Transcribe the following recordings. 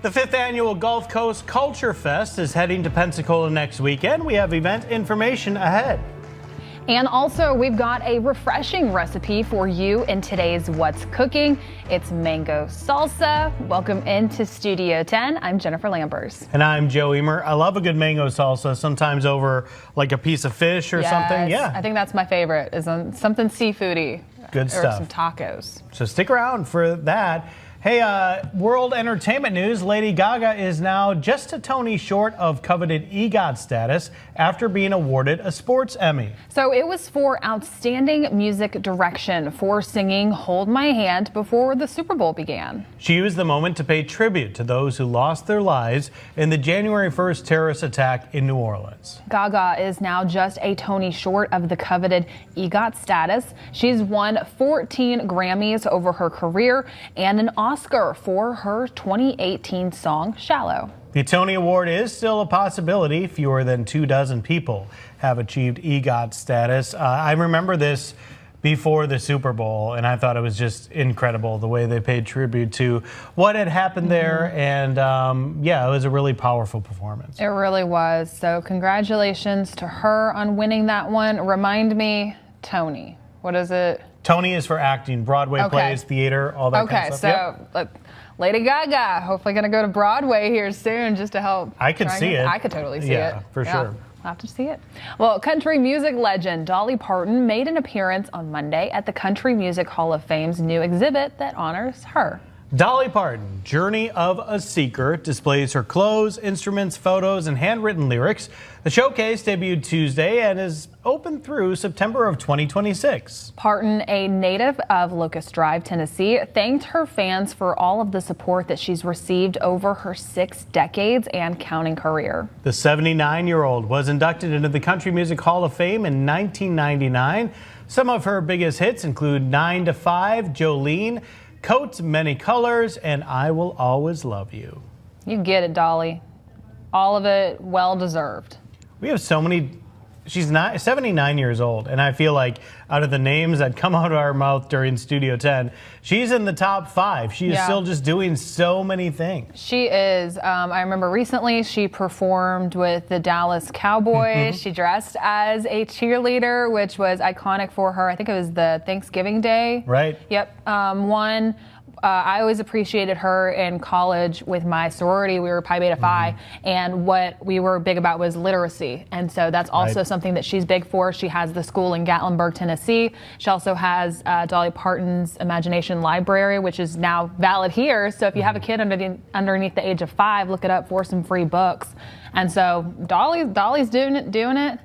The 5th annual Gulf Coast Culture Fest is heading to Pensacola next weekend. We have event information ahead. And also, we've got a refreshing recipe for you in today's What's Cooking. It's mango salsa. Welcome into Studio 10. I'm Jennifer Lambers. And I'm Joe Emer. I love a good mango salsa, sometimes over like a piece of fish or something. Yeah, I think that's my favorite, is something seafoody. Good stuff. Or some tacos. So stick around for that. Hey, world entertainment news. Lady Gaga is now just a Tony short of coveted EGOT status after being awarded a sports Emmy. So it was for outstanding music direction for singing Hold My Hand before the Super Bowl began. She used the moment to pay tribute to those who lost their lives in the January 1st terrorist attack in New Orleans. Gaga is now just a Tony short of the coveted EGOT status. She's won 14 Grammys over her career and an Oscar for her 2018 song, Shallow. The Tony Award is still a possibility. Fewer than 24 people have achieved EGOT status. I remember this before the Super Bowl, and I thought it was just incredible the way they paid tribute to what had happened there. And yeah, it was a really powerful performance. It really was. So congratulations to her on winning that one. Remind me, Tony, what is it? Tony is for acting, Broadway plays, theater, all that kind of stuff. Okay, so Lady Gaga, hopefully going to go to Broadway here soon just to help. I could see it. I could totally see it. Yeah, for sure. I'll have to see it. Well, country music legend Dolly Parton made an appearance on Monday at the Country Music Hall of Fame's new exhibit that honors her. Dolly Parton, Journey of a Seeker, displays her clothes, instruments, photos, and handwritten lyrics. The showcase debuted Tuesday and is open through September of 2026. Parton, a native of Locust Drive, Tennessee, thanked her fans for all of the support that she's received over her 6 decades and counting career. The 79-year-old was inducted into the Country Music Hall of Fame in 1999. Some of her biggest hits include 9 to 5, Jolene, Coats Many Colors, and I Will Always Love You. You get it, Dolly. All of it well deserved. We have so many. She's 79 years old, and I feel like out of the names that come out of our mouth during Studio 10, she's in the top 5. She is still just doing so many things. She is. I remember recently she performed with the Dallas Cowboys. She dressed as a cheerleader, which was iconic for her. I think it was the Thanksgiving Day. Right. Yep. I always appreciated her in college with my sorority. We were Pi Beta Phi, and what we were big about was literacy. And so that's also something that she's big for. She has the school in Gatlinburg, Tennessee. She also has Dolly Parton's Imagination Library, which is now valid here. So if you have a kid underneath the age of 5, look it up for some free books. And so Dolly's doing it.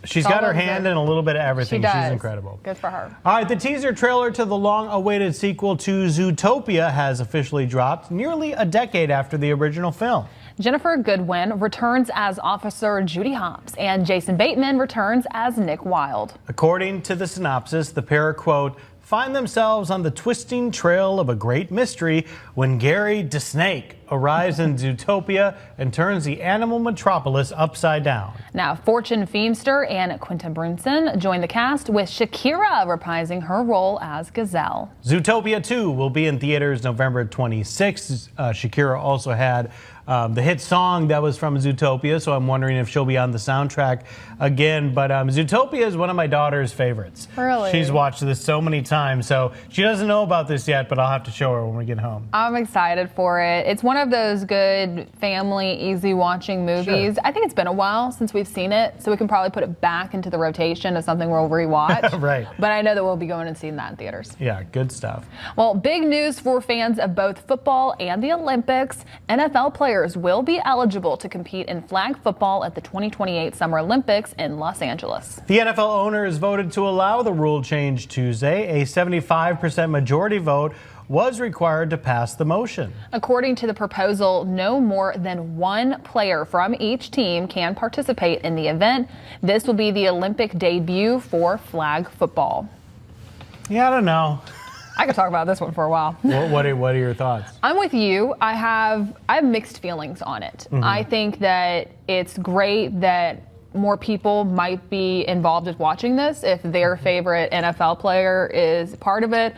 She's got her hand in a little bit of everything. She does. She's incredible. Good for her. All right, the teaser trailer to the long-awaited sequel to Zootopia has officially dropped nearly a decade after the original film. Ginnifer Goodwin returns as Officer Judy Hopps, and Jason Bateman returns as Nick Wilde. According to the synopsis, the pair, quote, find themselves on the twisting trail of a great mystery when Gary DeSnake arrives in Zootopia and turns the animal metropolis upside down. Now, Fortune Feimster and Quinta Brunson join the cast, with Shakira reprising her role as Gazelle. Zootopia 2 will be in theaters November 26th. Shakira also had the hit song that was from Zootopia, so I'm wondering if she'll be on the soundtrack again. But Zootopia is one of my daughter's favorites. Really? She's watched this so many times, so she doesn't know about this yet, but I'll have to show her when we get home. I'm excited for it. It's one of those good family, easy watching movies. Sure. I think it's been a while since we've seen it, so we can probably put it back into the rotation as something we'll rewatch. Right. But I know that we'll be going and seeing that in theaters. Yeah, good stuff. Well, big news for fans of both football and the Olympics. NFL players will be eligible to compete in flag football at the 2028 Summer Olympics in Los Angeles. The NFL owners voted to allow the rule change Tuesday. A 75% majority vote was required to pass the motion. According to the proposal, no more than 1 player from each team can participate in the event. This will be the Olympic debut for flag football. Yeah, I don't know. I could talk about this one for a while. What are your thoughts? I'm with you. I have mixed feelings on it. I think that it's great that more people might be involved with watching this if their favorite NFL player is part of it.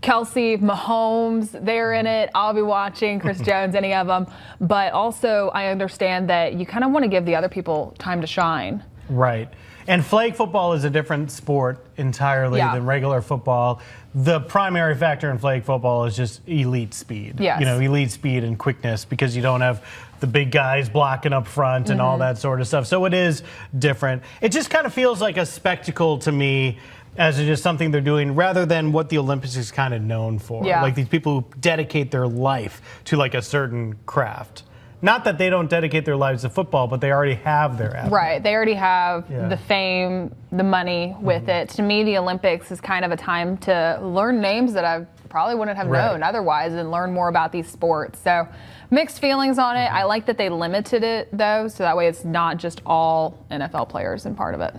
Kelsey, Mahomes, they're in it. I'll be watching Chris Jones, any of them. But also, I understand that you kind of want to give the other people time to shine. Right. And flag football is a different sport entirely than regular football. The primary factor in flag football is just elite speed. Yes. Elite speed and quickness, because you don't have the big guys blocking up front and all that sort of stuff. So it is different. It just kind of feels like a spectacle to me, as just something they're doing rather than what the Olympics is kind of known for. Yeah. Like these people who dedicate their life to like a certain craft. Not that they don't dedicate their lives to football, but they already have their athletes. Right. They already have the fame, the money with it. To me, the Olympics is kind of a time to learn names that I probably wouldn't have known otherwise and learn more about these sports. So mixed feelings on it. I like that they limited it, though, so that way it's not just all NFL players in part of it.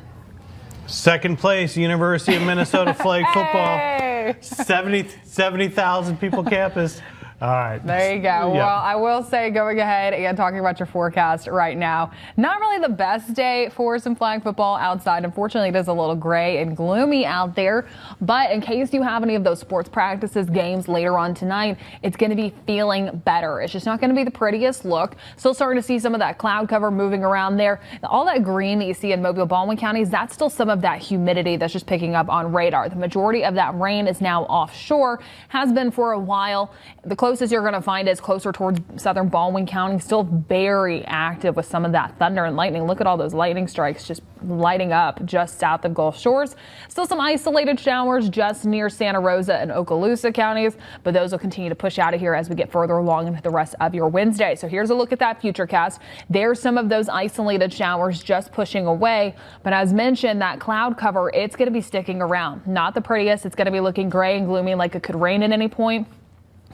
Second place, University of Minnesota flag football. Hey! 70,000 people campus. All right. There you go. Yeah. Well, I will say, going ahead and talking about your forecast right now, not really the best day for some flag football outside. Unfortunately, it is a little gray and gloomy out there. But in case you have any of those sports practices, games later on tonight, it's going to be feeling better. It's just not going to be the prettiest look. Still starting to see some of that cloud cover moving around there. All that green that you see in Mobile, Baldwin counties, that's still some of that humidity that's just picking up on radar. The majority of that rain is now offshore, has been for a while. The closest you're going to find is closer towards southern Baldwin County, still very active with some of that thunder and lightning. Look at all those lightning strikes just lighting up just south of Gulf Shores. Still some isolated showers just near Santa Rosa and Okaloosa counties, but those will continue to push out of here as we get further along into the rest of your Wednesday. So here's a look at that futurecast. There's some of those isolated showers just pushing away, but as mentioned, that cloud cover, it's going to be sticking around. Not the prettiest. It's going to be looking gray and gloomy, like it could rain at any point.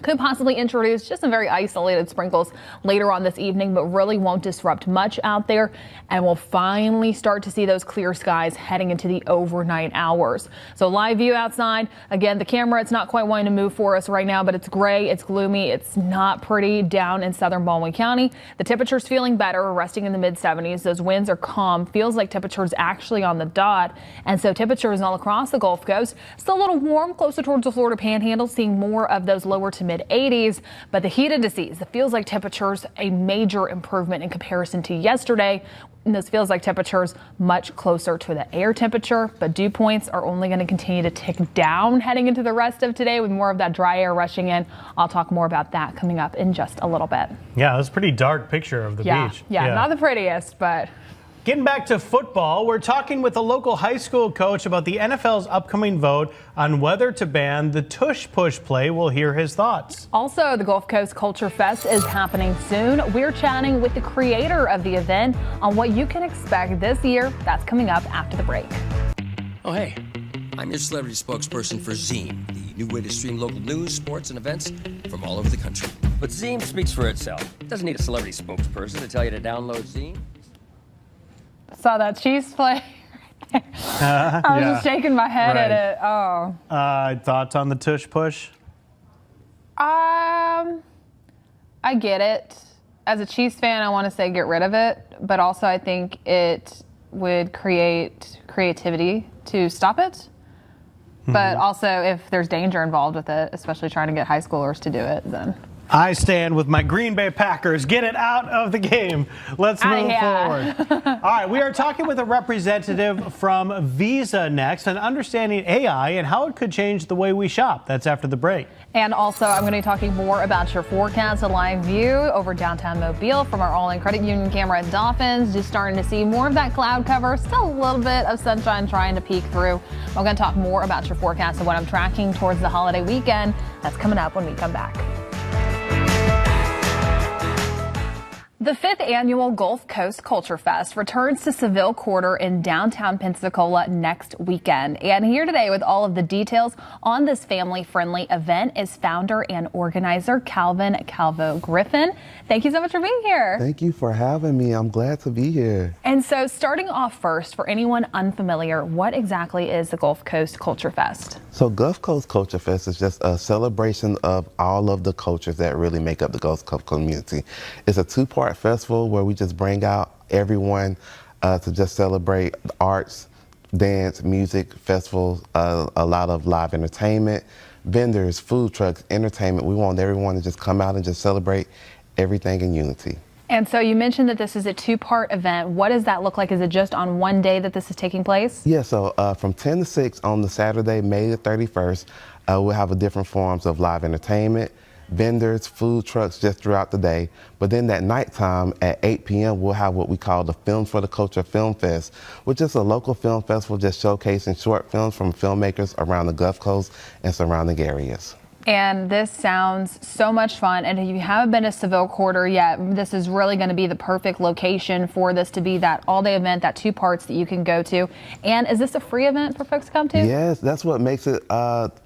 Could possibly introduce just some very isolated sprinkles later on this evening, but really won't disrupt much out there. And we'll finally start to see those clear skies heading into the overnight hours. So live view outside. Again, the camera, it's not quite wanting to move for us right now, but it's gray, it's gloomy, it's not pretty down in southern Baldwin County. The temperature's feeling better, resting in the mid 70s. Those winds are calm. Feels like temperatures actually on the dot. And so temperatures all across the Gulf Coast, still a little warm, closer towards the Florida Panhandle, seeing more of those lower to mid 80s, but the heat indices, it feels like temperatures a major improvement in comparison to yesterday. And those feels like temperatures much closer to the air temperature, but dew points are only going to continue to tick down heading into the rest of today with more of that dry air rushing in. I'll talk more about that coming up in just a little bit. Yeah, that's a pretty dark picture of the beach. Yeah, not the prettiest, but Getting back to football, we're talking with a local high school coach about the NFL's upcoming vote on whether to ban the tush push play. We'll hear his thoughts. Also, the Gulf Coast Culture Fest is happening soon. We're chatting with the creator of the event on what you can expect this year. That's coming up after the break. Oh, hey, I'm your celebrity spokesperson for Zine, the new way to stream local news, sports, and events from all over the country. But Zine speaks for itself. It doesn't need a celebrity spokesperson to tell you to download Zine. Saw that Chiefs play. I was just shaking my head at it. Oh. Thoughts on the tush push? I get it. As a Chiefs fan, I want to say get rid of it, but also I think it would create creativity to stop it. But also, if there's danger involved with it, especially trying to get high schoolers to do it, then I stand with my Green Bay Packers. Get it out of the game. Let's move forward. All right, we are talking with a representative from Visa next and understanding AI and how it could change the way we shop. That's after the break. And also, I'm going to be talking more about your forecast, a live view over downtown Mobile from our All-In Credit Union camera at Dolphins. Just starting to see more of that cloud cover. Still a little bit of sunshine trying to peek through. I'm going to talk more about your forecast and what I'm tracking towards the holiday weekend. That's coming up when we come back. The 5th annual Gulf Coast Culture Fest returns to Seville Quarter in downtown Pensacola next weekend. And here today with all of the details on this family-friendly event is founder and organizer Calvin Calvo Griffin. Thank you so much for being here. Thank you for having me. I'm glad to be here. And so starting off first, for anyone unfamiliar, what exactly is the Gulf Coast Culture Fest? So Gulf Coast Culture Fest is just a celebration of all of the cultures that really make up the Gulf Coast community. It's a two-part festival where we just bring out everyone to just celebrate the arts, dance, music, festivals, a lot of live entertainment, vendors, food trucks, entertainment. We want everyone to just come out and just celebrate everything in unity. And so you mentioned that this is a two-part event. What does that look like? Is it just on one day that this is taking place? Yeah, so from 10 to 6 on the Saturday, May the 31st, we'll have a different forms of live entertainment, vendors, food trucks just throughout the day. But then that nighttime at 8 p.m., we'll have what we call the Film for the Culture Film Fest, which is a local film festival just showcasing short films from filmmakers around the Gulf Coast and surrounding areas. And this sounds so much fun. And if you haven't been to Seville Quarter yet, this is really going to be the perfect location for this to be that all-day event, that two parts that you can go to. And is this a free event for folks to come to? Yes, that's what makes it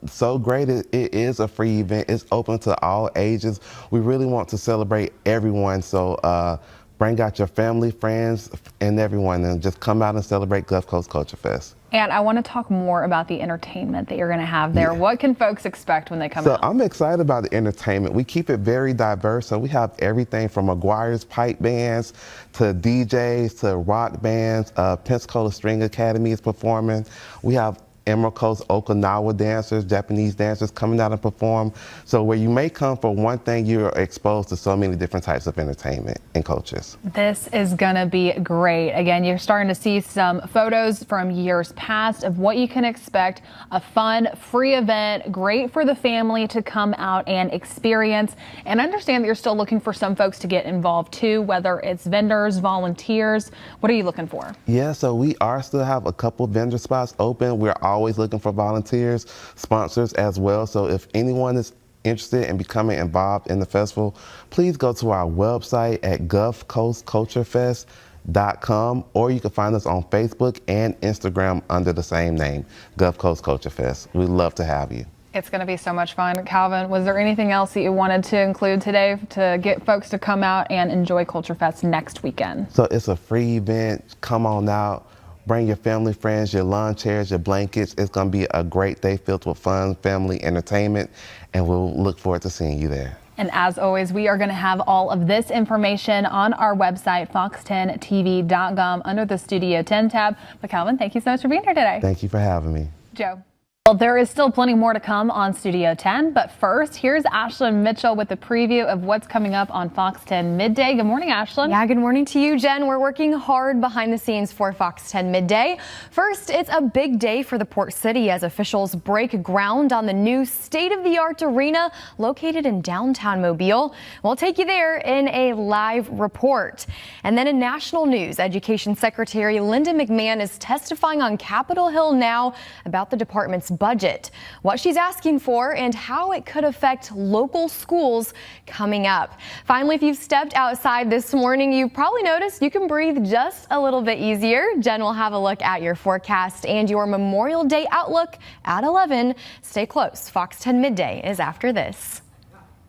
so great. It is a free event. It's open to all ages. We really want to celebrate everyone. So bring out your family, friends, and everyone, and just come out and celebrate Gulf Coast Culture Fest. And I want to talk more about the entertainment that you're going to have there. Yeah. What can folks expect when they come out? So I'm excited about the entertainment. We keep it very diverse. So we have everything from McGuire's pipe bands to DJs to rock bands. Pensacola String Academy is performing. We have Emerald Coast Okinawa dancers, Japanese dancers coming out and perform. So where you may come for one thing, you're exposed to so many different types of entertainment and cultures. This is gonna be great. Again, you're starting to see some photos from years past of what you can expect. A fun, free event, great for the family to come out and experience. And understand that you're still looking for some folks to get involved too, whether it's vendors, volunteers. What are you looking for? Yeah, so we still have a couple vendor spots open. We're always looking for volunteers, sponsors as well. So if anyone is interested in becoming involved in the festival, please go to our website at gulfcoastculturefest.com, or you can find us on Facebook and Instagram under the same name, Gulf Coast Culture Fest. We'd love to have you. It's going to be so much fun. Calvin, was there anything else that you wanted to include today to get folks to come out and enjoy Culture Fest next weekend? So it's a free event. Come on out. Bring your family, friends, your lawn chairs, your blankets. It's going to be a great day filled with fun, family, entertainment, and we'll look forward to seeing you there. And as always, we are going to have all of this information on our website, fox10tv.com, under the Studio 10 tab. But Calvin, thank you so much for being here today. Thank you for having me. Joe. Well, there is still plenty more to come on Studio 10, but first, here's Ashlyn Mitchell with a preview of what's coming up on Fox 10 Midday. Good morning, Ashlyn. Yeah, good morning to you, Jen. We're working hard behind the scenes for Fox 10 Midday. First, it's a big day for the Port City as officials break ground on the new state-of-the-art arena located in downtown Mobile. We'll take you there in a live report. And then in national news, Education Secretary Linda McMahon is testifying on Capitol Hill now about the department's budget, what she's asking for, and how it could affect local schools coming up. Finally, if you've stepped outside this morning, you've probably noticed you can breathe just a little bit easier. Jen will have a look at your forecast and your Memorial Day outlook at 11. Stay close. Fox 10 Midday is after this.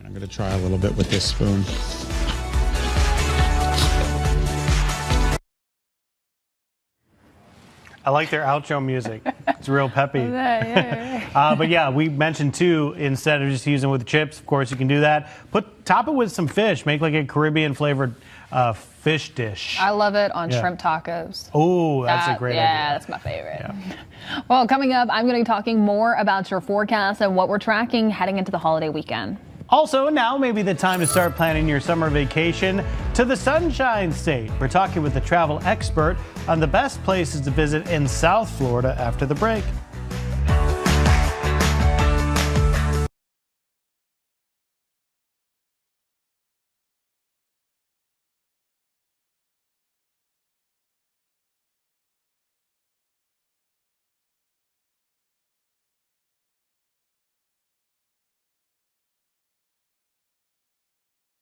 I'm going to try a little bit with this spoon. I like their outro music. It's real peppy. But yeah, we mentioned too, instead of just using it with chips, of course you can do that. Top it with some fish. Make like a Caribbean flavored fish dish. I love it on shrimp tacos. Oh, that's a great idea. Yeah, that's my favorite. Yeah. Well, coming up, I'm going to be talking more about your forecast and what we're tracking heading into the holiday weekend. Also, now may be the time to start planning your summer vacation to the Sunshine State. We're talking with a travel expert on the best places to visit in South Florida after the break.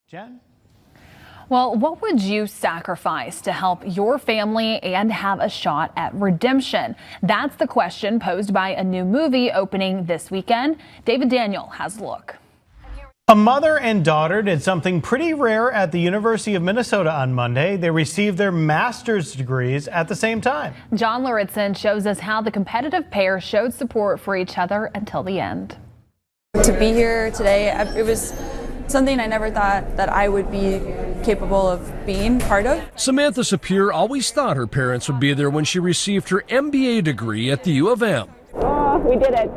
Jen? Well, what would you sacrifice to help your family and have a shot at redemption? That's the question posed by a new movie opening this weekend. David Daniel has a look. A mother and daughter did something pretty rare at the University of Minnesota on Monday. They received their master's degrees at the same time. John Lauritzen shows us how the competitive pair showed support for each other until the end. To be here today, it was something I never thought that I would be capable of being part of. Samantha Sapir always thought her parents would be there when she received her MBA degree at the U of M. Oh, we did it.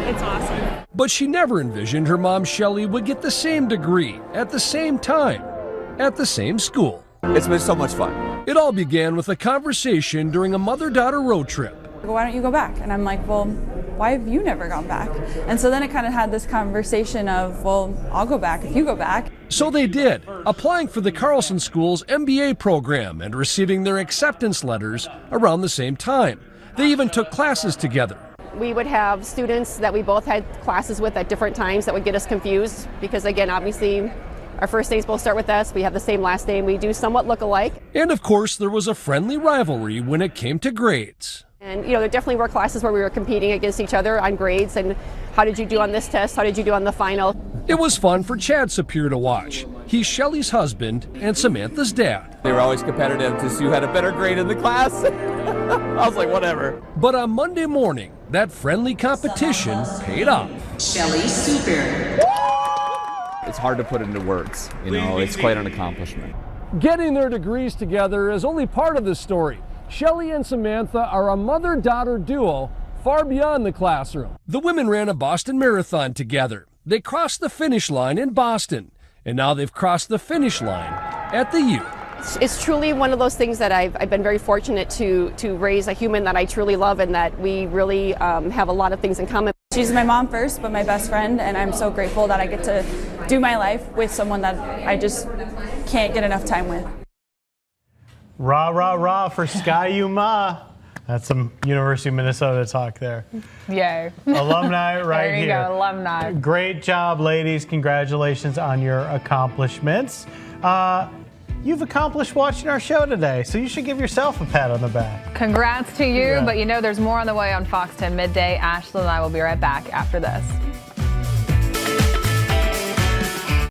it's awesome. But she never envisioned her mom, Shelley, would get the same degree at the same time, at the same school. It's been so much fun. It all began with a conversation during a mother-daughter road trip. Why don't you go back? And I'm like, well, why have you never gone back? And so then it kind of had this conversation of, well, I'll go back if you go back. So they did, applying for the Carlson School's MBA program and receiving their acceptance letters around the same time. They even took classes together. We would have students that we both had classes with at different times that would get us confused because, again, obviously, our first names both start with S. We have the same last name. We do somewhat look alike. And of course, there was a friendly rivalry when it came to grades. And, there definitely were classes where we were competing against each other on grades and how did you do on this test? How did you do on the final? It was fun for Chad Sapir to watch. He's Shelley's husband and Samantha's dad. They were always competitive to see who had a better grade in the class. I was like, whatever. But on Monday morning, that friendly competition paid off. Shelley Sapir. It's hard to put into words. It's quite an accomplishment. Getting their degrees together is only part of the story. Shelley and Samantha are a mother-daughter duo far beyond the classroom. The women ran a Boston Marathon together. They crossed the finish line in Boston, and now they've crossed the finish line at the U. It's truly one of those things that I've been very fortunate to raise a human that I truly love and that we really have a lot of things in common. She's my mom first, but my best friend, and I'm so grateful that I get to do my life with someone that I just can't get enough time with. Rah, rah, rah for Sky U Ma. That's some University of Minnesota talk there. Yay. Alumni right there you here. go, alumni. Great job, ladies. Congratulations on your accomplishments. You've accomplished watching our show today, so you should give yourself a pat on the back. Congrats to you, Yeah. but there's more on the way on Fox 10 Midday. Ashley and I will be right back after this.